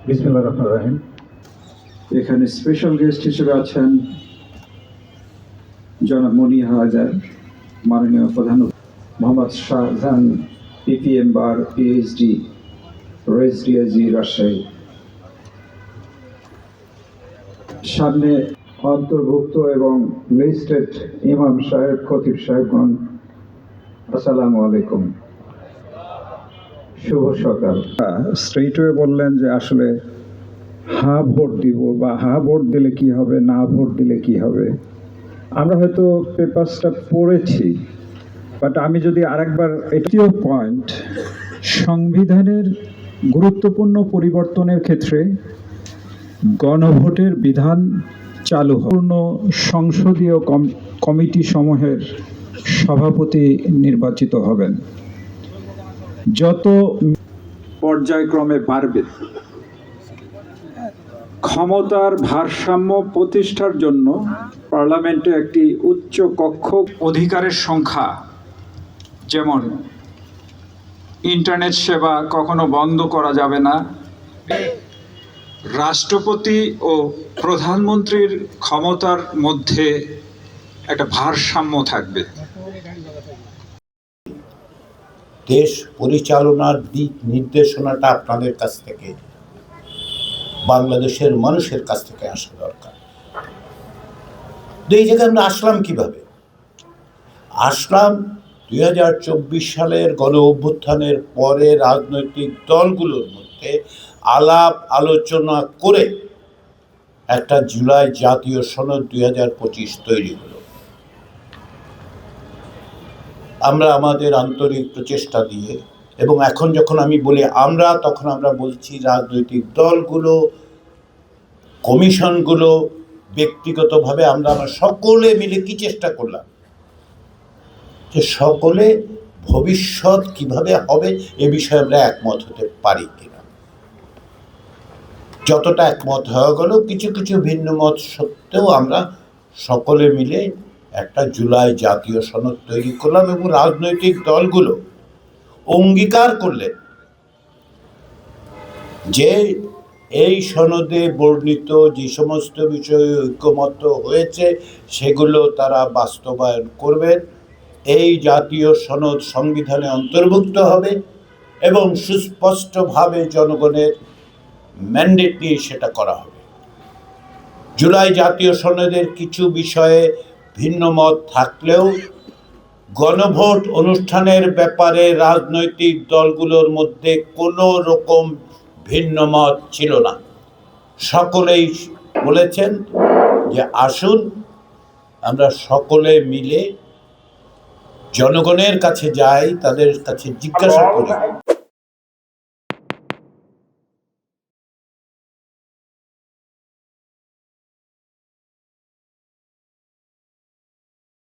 বিসমিল্লাহির রহমানির রহিম। এখানে স্পেশাল গেস্ট হিসেবে আছেন জনাব মনিহা আজার, মাননীয় প্রধান মোহাম্মদ শাহজাহান পিপিএম বার পিএইচডি, রেজিডিয়াজি, রাজশাহী। সামনে অন্তর্ভুক্ত এবং লিস্টেড ইমাম সাহেব, খতিব সাহেবগণ, আসসালামু আলাইকুম, শুভ সকাল। স্ট্রেটওয়ে বললেন যে আসলে হা ভোট দিব বা হা ভোট দিলে কি হবে, না ভোট দিলে কি হবে। আমরা হয়তো পেপারসটা পড়েছি, বাট আমি যদি আরেকবার, এটিও পয়েন্ট, সংবিধানের গুরুত্বপূর্ণ পরিবর্তনের ক্ষেত্রে গণভোটের বিধান চালু পূর্ণ সংসদীয় কমিটি সমূহের সভাপতি নির্বাচিত হবেন। যত পর্যায়ক্রমে বাড়বে, ক্ষমতার ভারসাম্য প্রতিষ্ঠার জন্য পার্লামেন্টে একটি উচ্চ কক্ষ, অধিকারের সংখ্যা, যেমন ইন্টারনেট সেবা কখনো বন্ধ করা যাবে না, রাষ্ট্রপতি ও প্রধানমন্ত্রীর ক্ষমতার মধ্যে একটা ভারসাম্য থাকবে। দেশ পরিচালনার দিক নির্দেশনাটা আপনাদের কাছ থেকে, বাংলাদেশের মানুষের কাছ থেকে আসা দরকার। এই জায়গায় আমরা আসলাম কিভাবে? আসলাম 2024 সালের গণ অভ্যুত্থানের পরে রাজনৈতিক দলগুলোর মধ্যে আলাপ আলোচনা করে একটা জুলাই জাতীয় সনদ 2025 তৈরি হলো। আমরা আমাদের আন্তরিক প্রচেষ্টা দিয়ে, এবং এখন যখন আমি বলি আমরা, তখন আমরা বলছি রাজনৈতিক দলগুলো, কমিশনগুলো, ব্যক্তিগতভাবে আমরা সকলে মিলে কি চেষ্টা করলাম যে সকলে ভবিষ্যৎ কিভাবে হবে এ বিষয়ে আমরা একমত হতে পারি কিনা। যতটা একমত হয়ে গেল, কিছু কিছু ভিন্ন মত সত্ত্বেও আমরা সকলে মিলে একটা জুলাই জাতীয় সনদ তৈরি করলাম এবং রাজনৈতিক দলগুলো অঙ্গীকার করলেন যে এই সনদে বর্ণিত যে সমস্ত বিষয়ে ঐক্যমত্য হয়েছে সেগুলো তারা বাস্তবায়ন করবেন। এই জাতীয় সনদ সংবিধানে অন্তর্ভুক্ত হবে এবং সুস্পষ্টভাবে জনগণের ম্যান্ডেট নিয়ে সেটা করা হবে। জুলাই জাতীয় সনদের কিছু বিষয়ে ভিন্ন মত থাকলেও গণভোট অনুষ্ঠানের ব্যাপারে রাজনৈতিক দলগুলোর মধ্যে কোনো রকম ভিন্ন মত ছিল না। সকলেই বলেছেন যে আসুন আমরা সকলে মিলে জনগণের কাছে যাই, তাদের কাছে জিজ্ঞাসা করি